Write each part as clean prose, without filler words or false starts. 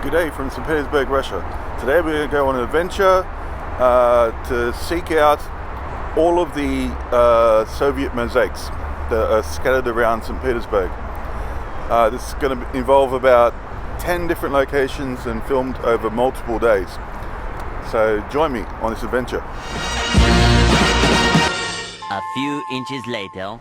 Good day from St. Petersburg, Russia. Today we're going to go on an adventure to seek out all of the Soviet mosaics that are scattered around St. Petersburg. This is going to involve about 10 different locations and filmed over multiple days. So join me on this adventure. A few inches later.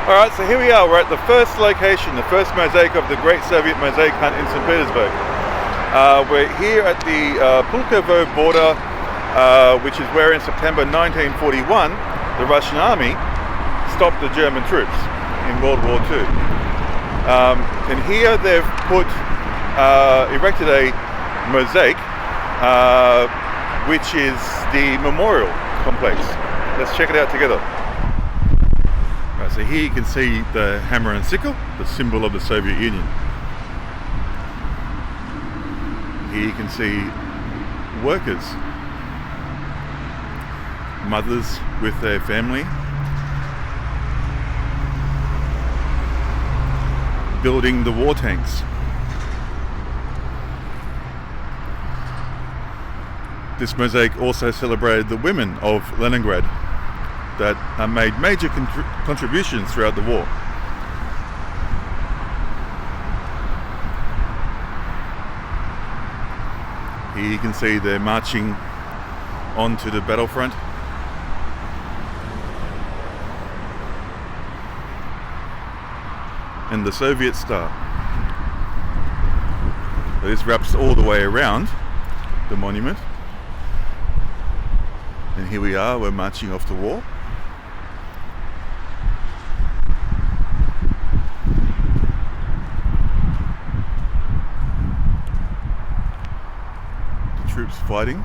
Alright, so here we are. We're at the first location, the first mosaic of the Great Soviet Mosaic Hunt in St. Petersburg. We're here at the Pulkovo border, which is where in September 1941 the Russian army stopped the German troops in World War II. And here they've erected a mosaic, which is the memorial complex. Let's check it out together. So here you can see the hammer and sickle, the symbol of the Soviet Union. Here you can see workers, mothers with their family, building the war tanks. This mosaic also celebrated the women of Leningrad that made major contributions throughout the war. Here you can see they're marching onto the battlefront. And the Soviet star. So this wraps all the way around the monument. And here we are, we're marching off to war. Troops fighting,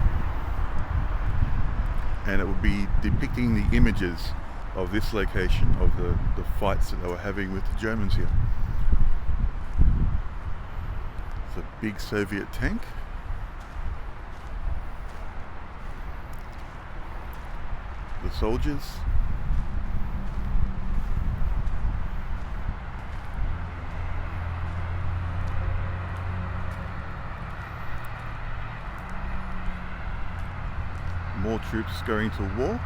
and it will be depicting the images of this location, of the fights that they were having with the Germans here. It's a big Soviet tank. The soldiers. More troops going to war.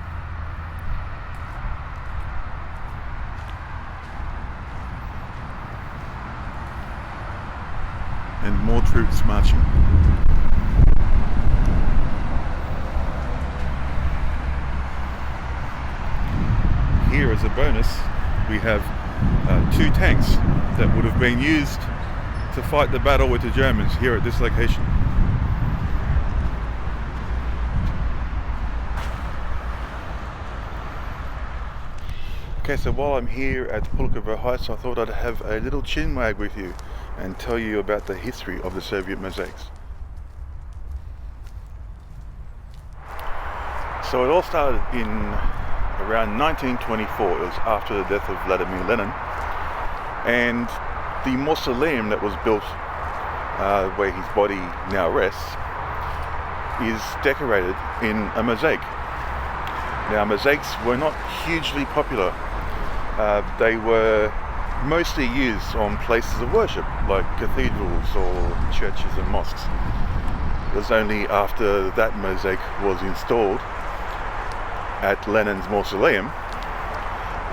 And more troops marching. Here as a bonus, we have 2 tanks that would have been used to fight the battle with the Germans here at this location. Okay, so while I'm here at Pulkovo Heights, I thought I'd have a little chinwag with you and tell you about the history of the Soviet mosaics. So it all started in around 1924. It was after the death of Vladimir Lenin, and the mausoleum that was built where his body now rests is decorated in a mosaic. Now, mosaics were not hugely popular. They were mostly used on places of worship, like cathedrals or churches and mosques. It was only after that mosaic was installed at Lenin's mausoleum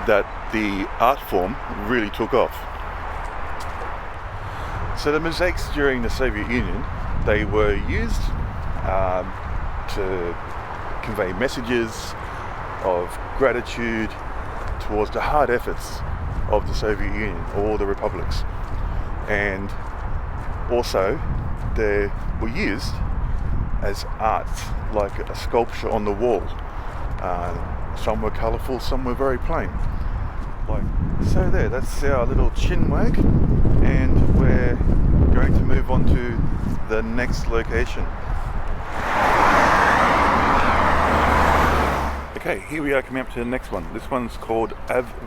that the art form really took off. So the mosaics during the Soviet Union, they were used to convey messages of gratitude towards the hard efforts of the Soviet Union, all the republics. And also they were used as art, like a sculpture on the wall. Some were colourful, some were very plain. So there, that's our little chinwag, and we're going to move on to the next location. Okay, here we are coming up to the next one. This one's called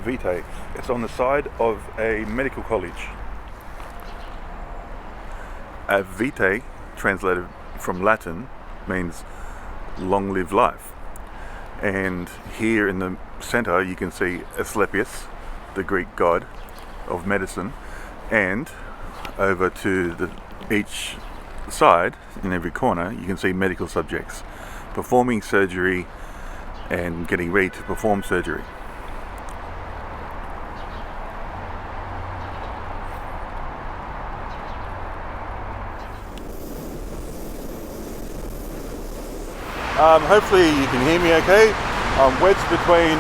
Vitae. It's on the side of a medical college. Vitae, translated from Latin, means long live life. And here in the center you can see Asclepius, the Greek god of medicine, and over to each side, in every corner, you can see medical subjects performing surgery and getting ready to perform surgery. Hopefully you can hear me okay. I'm wedged between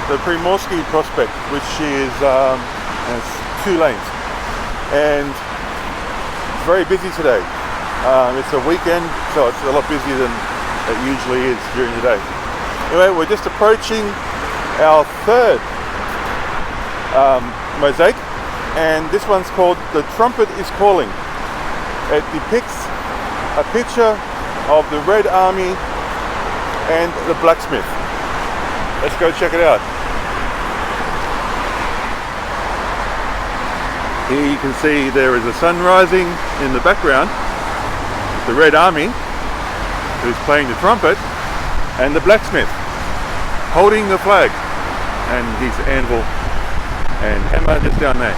the Primorsky Prospect, which is has 2 lanes, and it's very busy today. It's a weekend, so it's a lot busier than it usually is during the day. Anyway, we're just approaching our 3rd mosaic, and this one's called The Trumpet is Calling. It depicts a picture of the Red Army and the blacksmith. Let's go check it out. Here you can see there is a sun rising in the background, the Red Army, who's playing the trumpet, and the blacksmith holding the flag and his anvil and hammer just down there.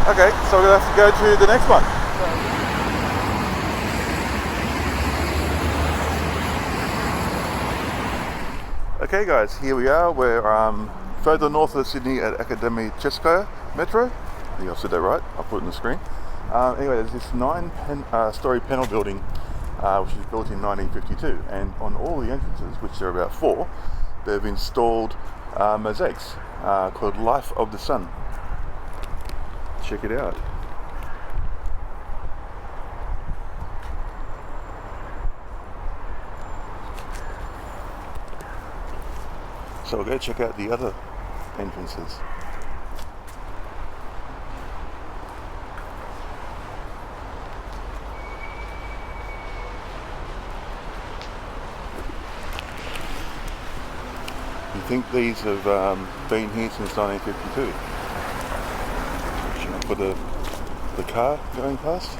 Okay, so we'll have to go to the next one. Okay guys, here we are. We're further north of Sydney at Akademическая Metro. I think I said that right. I'll put it on the screen. Anyway, there's this 9-story panel building which was built in 1952, and on all the entrances, which there are about 4, they've installed mosaics called Life of the Sun. Check it out. So we'll go check out the other entrances. You think these have been here since 1952? For the car going past?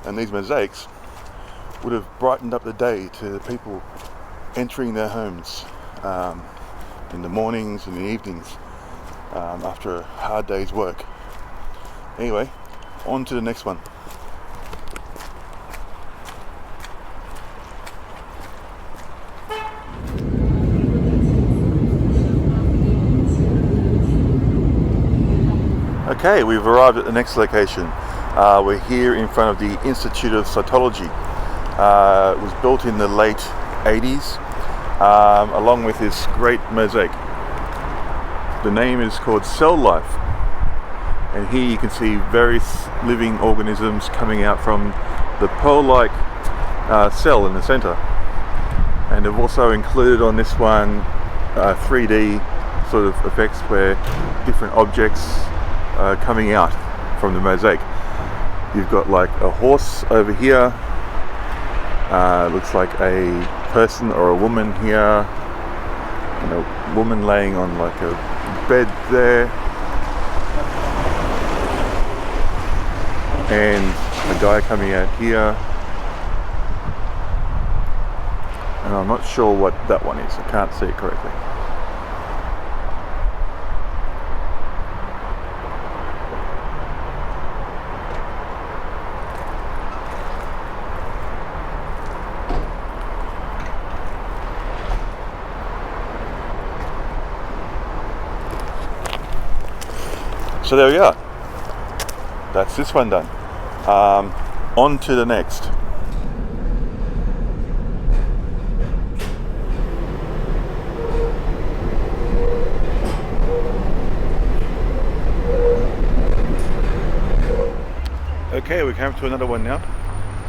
And these mosaics would have brightened up the day to the people entering their homes in the mornings and the evenings after a hard day's work. Anyway, on to the next one. Okay, we've arrived at the next location. We're here in front of the Institute of Cytology. It was built in the late 80s, along with this great mosaic. The name is called Cell Life, and here you can see various living organisms coming out from the pearl-like cell in the center. And they've also included on this one 3D sort of effects where different objects are coming out from the mosaic. You've got like a horse over here, looks like a person or a woman here, and a woman laying on like a bed there, and a guy coming out here, and I'm not sure what that one is, I can't see it correctly. So there we are. That's this one done. On to the next. Okay, we came to another one now,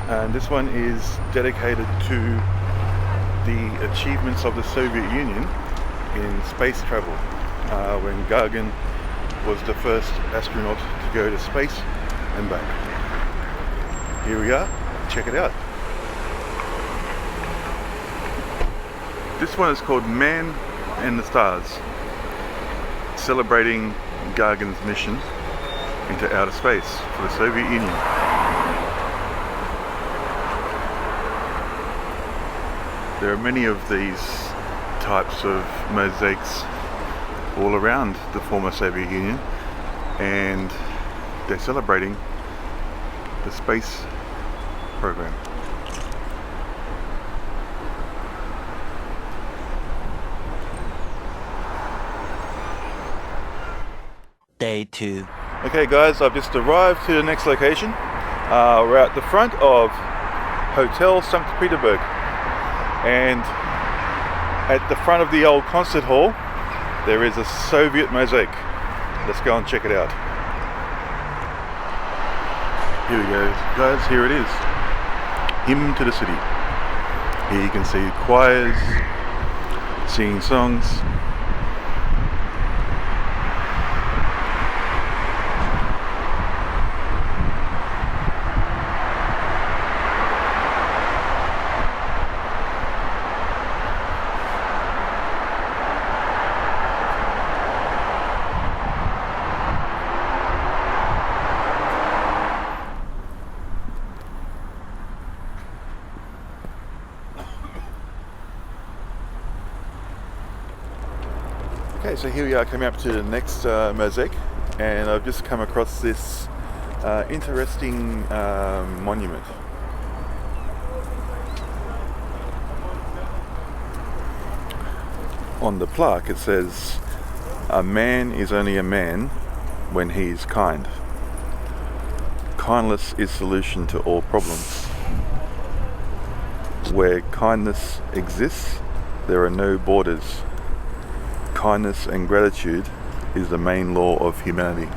and this one is dedicated to the achievements of the Soviet Union in space travel, when Gagarin was the first astronaut to go to space and back. Here we are, check it out. This one is called Man and the Stars, celebrating Gagarin's mission into outer space for the Soviet Union. There are many of these types of mosaics all around the former Soviet Union, and they're celebrating the space program. Day 2. Okay guys, I've just arrived to the next location. We're at the front of Hotel St. Petersburg, and at the front of the old concert hall there is a Soviet mosaic. Let's go and check it out. Here we go guys, here it is. Hymn to the City. Here you can see choirs singing songs. Okay, so here we are coming up to the next mosaic, and I've just come across this interesting monument. On the plaque it says, "A man is only a man when he is kind. Kindness is solution to all problems. Where kindness exists, there are no borders. Kindness and gratitude is the main law of humanity."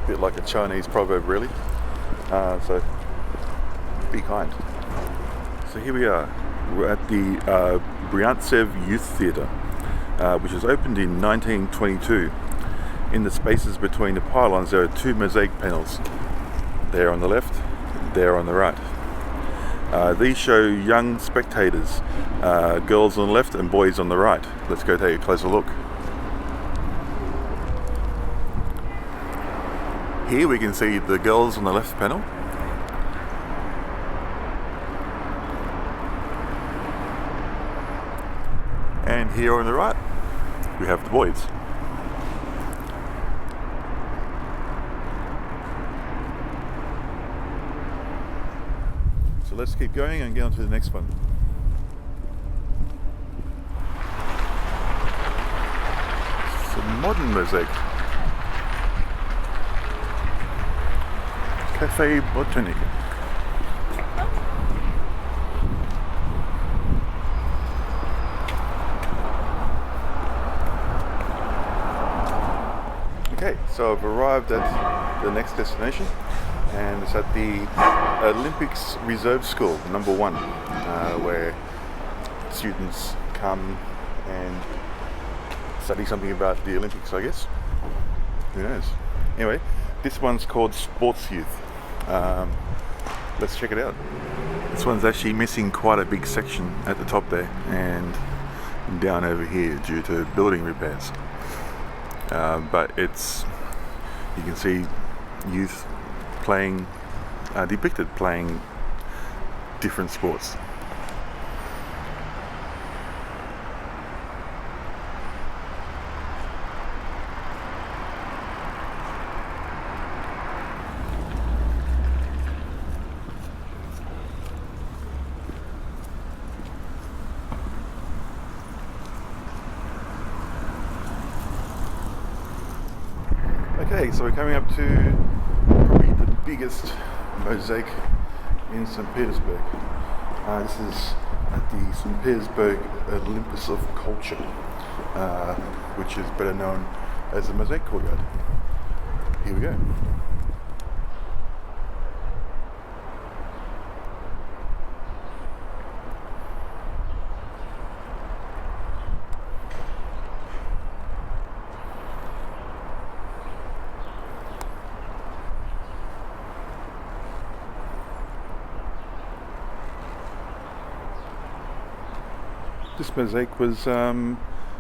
A bit like a Chinese proverb, really. So be kind. So here we are. We're at the Bryantsev Youth Theatre, which was opened in 1922. In the spaces between the pylons there are two mosaic panels. There on the left, there on the right. These show young spectators, girls on the left and boys on the right. Let's go take a closer look. Here we can see the girls on the left panel. And here on the right, we have the boys. So let's keep going and get on to the next one. It's a modern mosaic. Cafe Botanique. Okay, so I've arrived at the next destination, and it's at the Olympics Reserve School, number 1, where students come and study something about the Olympics, I guess. Who knows? Anyway, this one's called Sports Youth. Let's check it out. This one's actually missing quite a big section at the top there and down over here due to building repairs. But you can see youth playing, depicted playing different sports. Okay, so we're coming up to probably the biggest mosaic in St. Petersburg. This is at the St. Petersburg Olympus of Culture, which is better known as the Mosaic Courtyard. Here we go. This mosaic was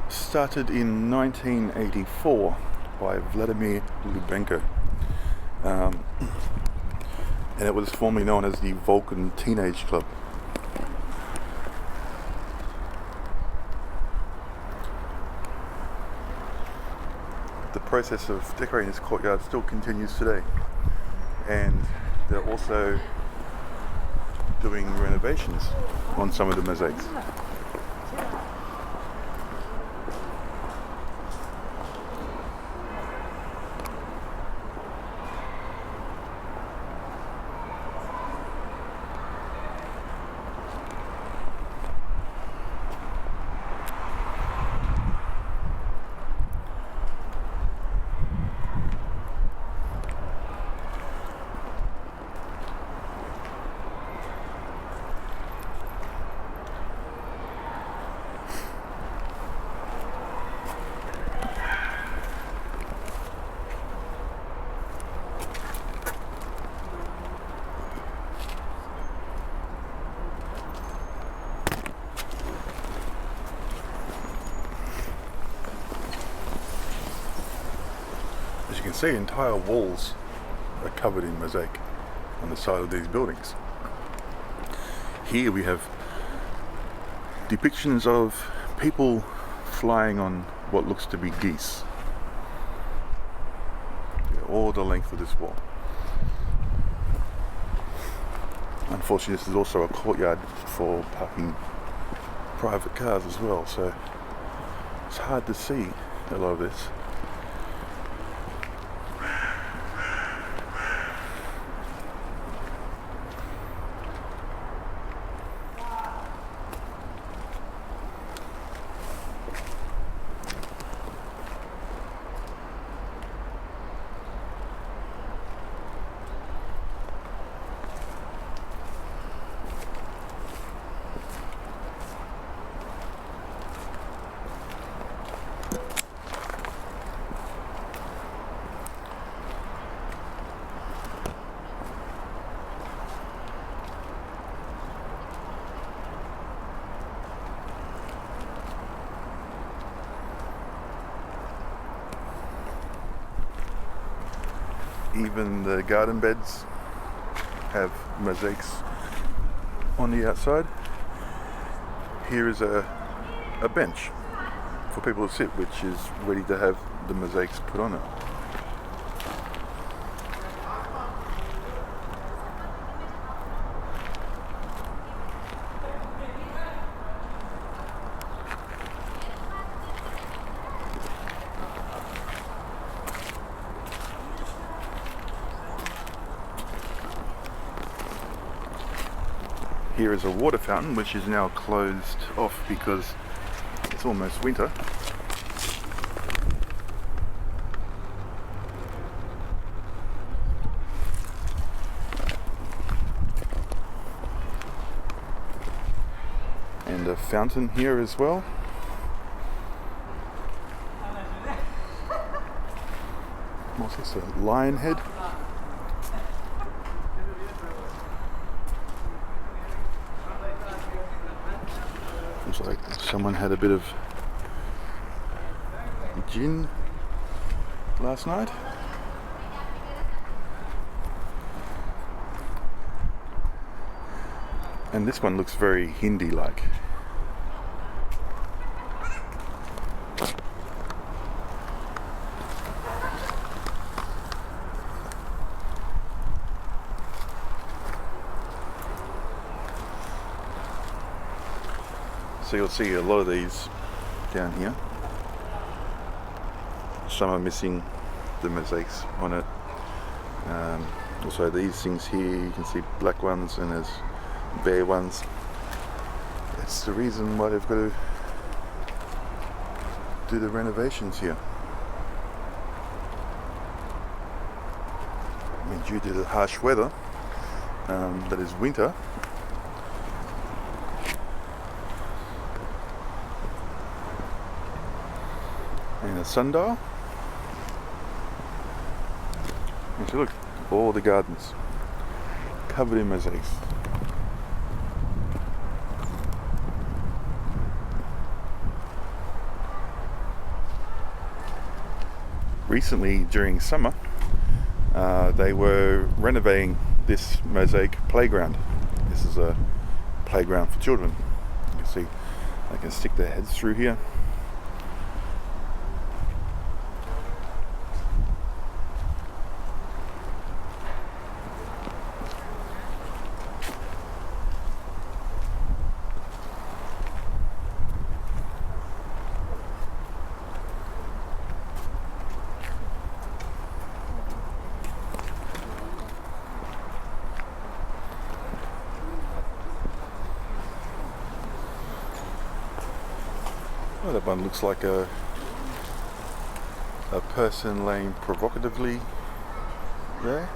started in 1984 by Vladimir Lubenko, and it was formerly known as the Vulcan Teenage Club. The process of decorating this courtyard still continues today, and they're also doing renovations on some of the mosaics. As you can see, entire walls are covered in mosaic on the side of these buildings. Here we have depictions of people flying on what looks to be geese, all the length of this wall. Unfortunately, this is also a courtyard for parking private cars as well, so it's hard to see a lot of this. Even the garden beds have mosaics on the outside. Here is a bench for people to sit, which is ready to have the mosaics put on it. Here is a water fountain which is now closed off because it's almost winter. And a fountain here as well. What's this, a lion head? Looks like someone had a bit of gin last night. And this one looks very Hindi-like. So you'll see a lot of these down here. Some are missing the mosaics on it. Also these things here, you can see black ones and there's bare ones. It's the reason why they've got to do the renovations here. I mean, due to the harsh weather, that is winter, and a sundial. And so look, all the gardens covered in mosaics. recently during summer they were renovating this Mosaic playground. This is a playground for children. You can see they can stick their heads through here. Well, that one looks like a person laying provocatively there.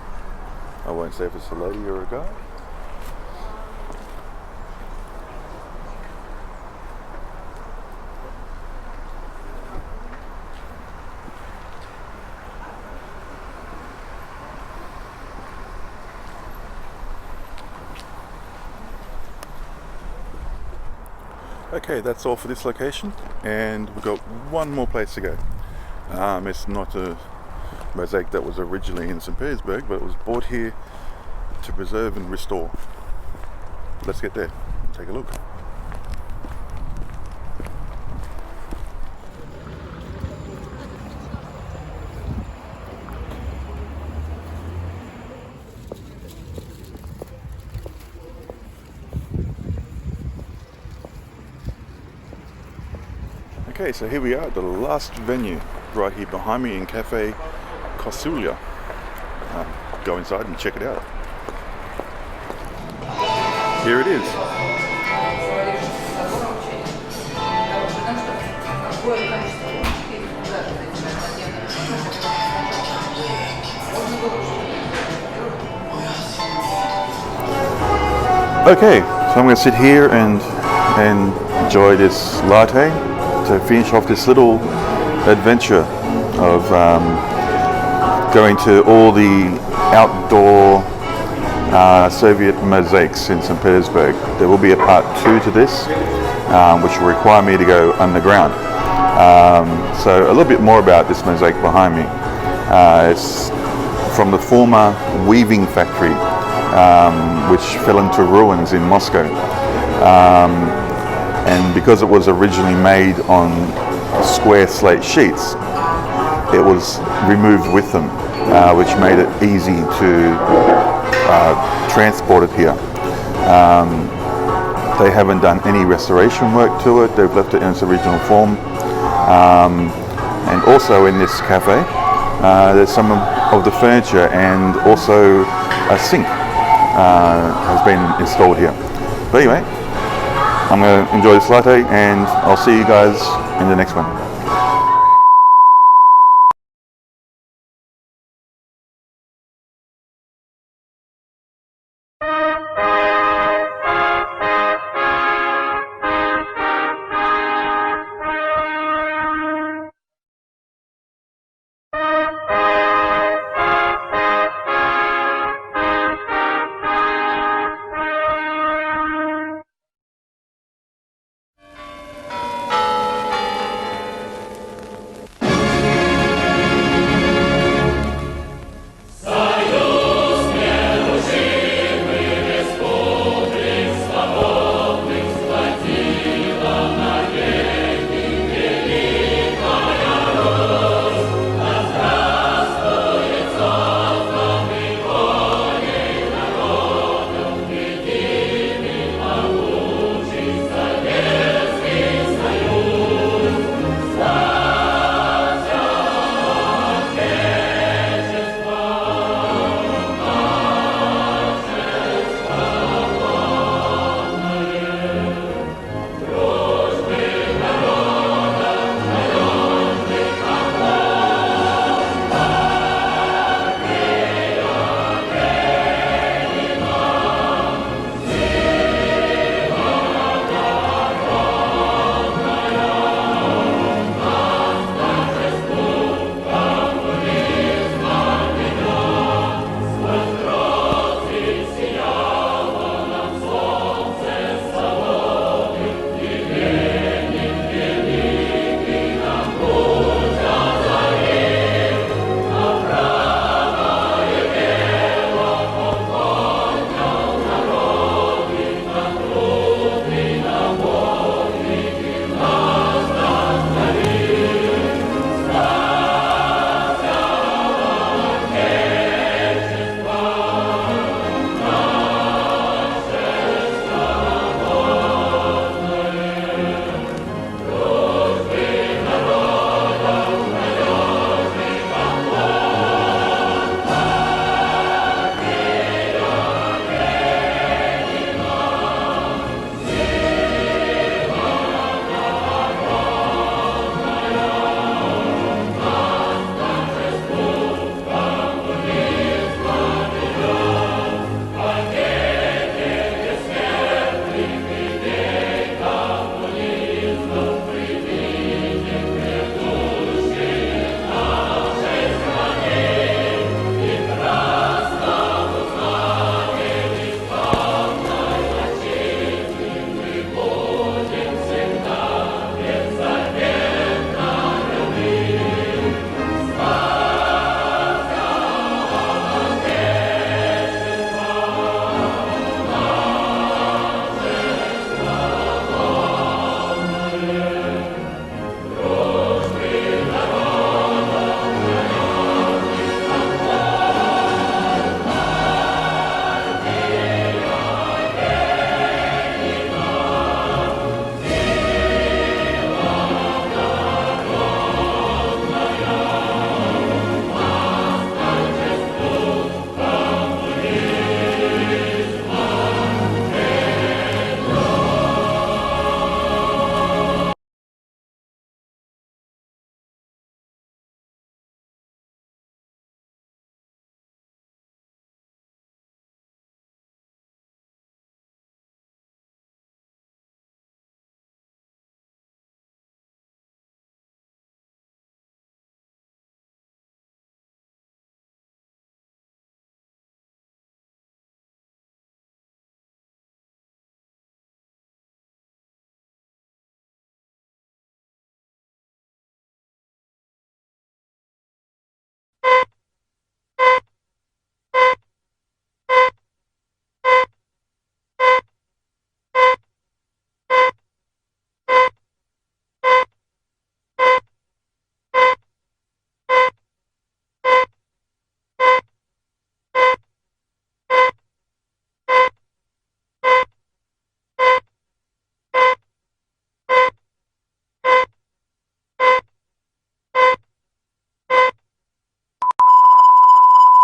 I won't say if it's a lady or a guy. Okay, that's all for this location, and we've got one more place to go. It's not a mosaic that was originally in St. Petersburg, but it was brought here to preserve and restore. Let's get there and take a look. Okay, so here we are at the last venue, right here behind me in Cafe Kosulia. Go inside and check it out. Here it is. Okay, so I'm going to sit here and enjoy this latte to finish off this little adventure of going to all the outdoor Soviet mosaics in St. Petersburg. There will be a part 2 to this, which will require me to go underground. So a little bit more about this mosaic behind me. It's from the former weaving factory, which fell into ruins in Moscow. And because it was originally made on square slate sheets, it was removed with them, which made it easy to transport it here. They haven't done any restoration work to it. They've left it in its original form. And also in this cafe, there's some of the furniture, and also a sink has been installed here. But anyway, I'm going to enjoy this latte, and I'll see you guys in the next one.